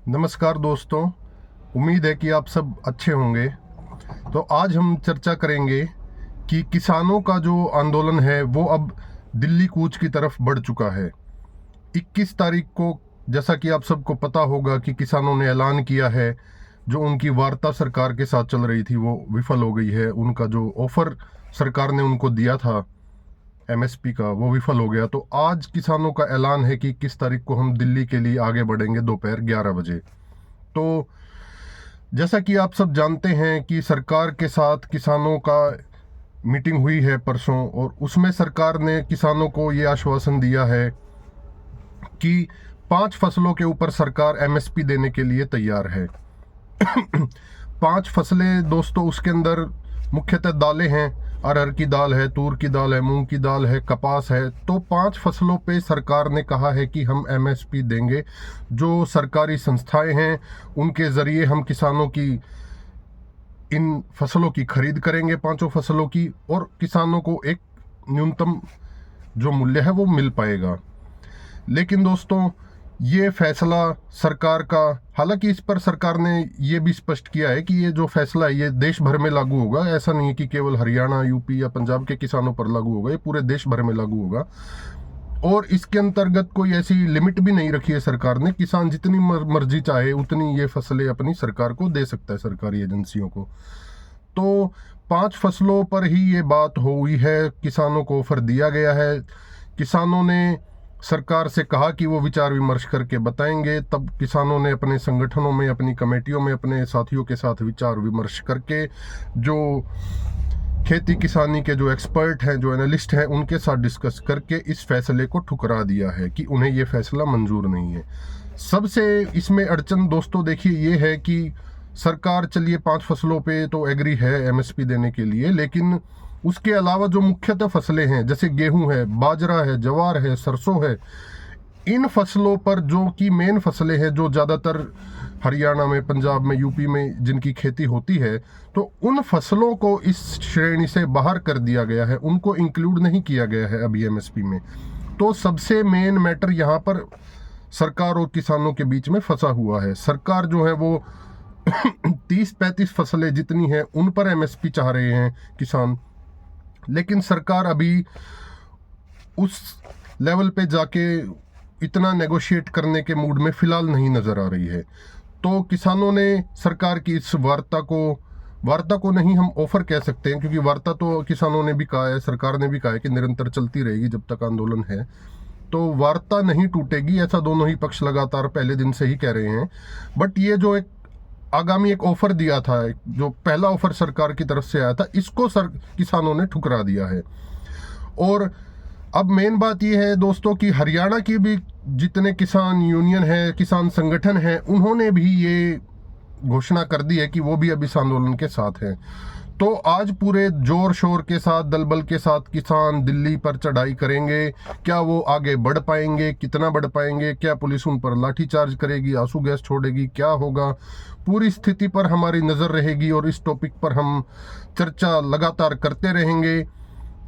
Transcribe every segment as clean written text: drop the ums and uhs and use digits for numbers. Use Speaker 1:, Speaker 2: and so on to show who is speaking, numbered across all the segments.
Speaker 1: नमस्कार दोस्तों, उम्मीद है कि आप सब अच्छे होंगे। तो आज हम चर्चा करेंगे कि किसानों का जो आंदोलन है वो अब दिल्ली कूच की तरफ बढ़ चुका है। 21 तारीख को, जैसा कि आप सबको पता होगा, कि किसानों ने ऐलान किया है जो उनकी वार्ता सरकार के साथ चल रही थी वो विफल हो गई है। उनका जो ऑफर सरकार ने उनको दिया था एमएसपी का, वो विफल हो गया। तो आज किसानों का ऐलान है कि 21 तारीख को हम दिल्ली के लिए आगे बढ़ेंगे दोपहर 11 बजे। तो जैसा कि आप सब जानते हैं कि सरकार के साथ किसानों का मीटिंग हुई है परसों, और उसमें सरकार ने किसानों को ये आश्वासन दिया है कि 5 फसलों के ऊपर सरकार एमएसपी देने के लिए तैयार है। 5 फसलें दोस्तों, उसके अंदर मुख्यतः दालें हैं। अरहर की दाल है, तूर की दाल है, मूंग की दाल है, कपास है। तो 5 फसलों पे सरकार ने कहा है कि हम एमएसपी देंगे। जो सरकारी संस्थाएं हैं उनके ज़रिए हम किसानों की इन फसलों की खरीद करेंगे, 5 फसलों की, और किसानों को एक न्यूनतम जो मूल्य है वो मिल पाएगा। लेकिन दोस्तों, ये फैसला सरकार का, हालांकि इस पर सरकार ने ये भी स्पष्ट किया है कि ये जो फैसला है ये देश भर में लागू होगा। ऐसा नहीं है कि केवल हरियाणा, यूपी या पंजाब के किसानों पर लागू होगा, ये पूरे देश भर में लागू होगा। और इसके अंतर्गत कोई ऐसी लिमिट भी नहीं रखी है सरकार ने। किसान जितनी मर्जी चाहे उतनी ये फसलें अपनी सरकार को दे सकता है, सरकारी एजेंसियों को। तो 5 फसलों पर ही ये बात हुई है, किसानों को ऑफर दिया गया है। किसानों ने सरकार से कहा कि वो विचार विमर्श करके बताएंगे। तब किसानों ने अपने संगठनों में, अपनी कमेटियों में, अपने साथियों के साथ विचार विमर्श करके, जो खेती किसानी के जो एक्सपर्ट हैं, जो एनालिस्ट हैं, उनके साथ डिस्कस करके इस फैसले को ठुकरा दिया है कि उन्हें ये फैसला मंजूर नहीं है। सबसे इसमें अड़चन दोस्तों देखिए ये है कि सरकार, चलिए 5 फसलों पे तो एग्री है एमएसपी देने के लिए, लेकिन उसके अलावा जो मुख्यतः फसलें हैं, जैसे गेहूं है, बाजरा है, जवार है, सरसों है, इन फसलों पर, जो कि मेन फसलें हैं, जो ज़्यादातर हरियाणा में, पंजाब में, यूपी में जिनकी खेती होती है, तो उन फसलों को इस श्रेणी से बाहर कर दिया गया है, उनको इंक्लूड नहीं किया गया है अभी एमएसपी में। तो सबसे मेन मैटर यहाँ पर सरकार और किसानों के बीच में फंसा हुआ है। सरकार जो है वो 30-35 फसलें जितनी हैं उन पर एमएसपी चाह रहे हैं किसान, लेकिन सरकार अभी उस लेवल पे जाके इतना नेगोशिएट करने के मूड में फिलहाल नहीं नजर आ रही है। तो किसानों ने सरकार की इस वार्ता को नहीं, हम ऑफर कह सकते हैं, क्योंकि वार्ता तो किसानों ने भी कहा है, सरकार ने भी कहा है कि निरंतर चलती रहेगी जब तक आंदोलन है। तो वार्ता नहीं टूटेगी, ऐसा दोनों ही पक्ष लगातार पहले दिन से ही कह रहे हैं। बट ये जो एक आगामी एक ऑफर दिया था, जो पहला ऑफर सरकार की तरफ से आया था, इसको किसानों ने ठुकरा दिया है। और अब मेन बात यह है दोस्तों कि हरियाणा की भी जितने किसान यूनियन है, किसान संगठन है, उन्होंने भी ये घोषणा कर दी है कि वो भी अब इस आंदोलन के साथ हैं। तो आज पूरे जोर शोर के साथ, दल बल के साथ किसान दिल्ली पर चढ़ाई करेंगे। क्या वो आगे बढ़ पाएंगे, कितना बढ़ पाएंगे, क्या पुलिस उन पर लाठीचार्ज करेगी, आंसू गैस छोड़ेगी, क्या होगा, पूरी स्थिति पर हमारी नज़र रहेगी और इस टॉपिक पर हम चर्चा लगातार करते रहेंगे।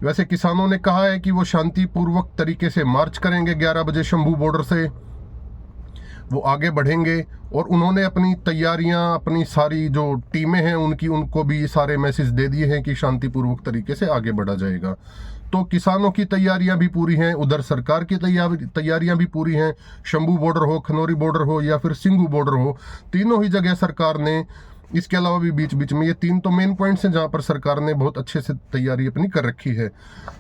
Speaker 1: वैसे किसानों ने कहा है कि वो शांतिपूर्वक तरीके से मार्च करेंगे 11 बजे शंभू बॉर्डर से, वो आगे बढ़ेंगे। और उन्होंने अपनी तैयारियां, अपनी सारी जो टीमें हैं उनको भी सारे मैसेज दे दिए हैं कि शांतिपूर्वक तरीके से आगे बढ़ा जाएगा। तो किसानों की तैयारियां भी पूरी हैं, उधर सरकार की तैयारियां भी पूरी हैं। शंभू बॉर्डर हो, खनौरी बॉर्डर हो या फिर सिंघू बॉर्डर हो, तीनों ही जगह सरकार ने, इसके अलावा भी बीच बीच में, ये 3 तो मेन पॉइंट्स हैं जहां पर सरकार ने बहुत अच्छे से तैयारी अपनी कर रखी है।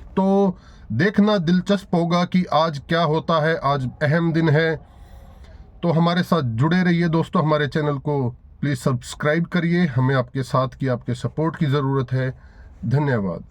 Speaker 1: तो देखना दिलचस्प होगा कि आज क्या होता है। आज अहम दिन है। तो हमारे साथ जुड़े रहिए दोस्तों, हमारे चैनल को प्लीज़ सब्सक्राइब करिए। हमें आपके साथ की, आपके सपोर्ट की ज़रूरत है। धन्यवाद।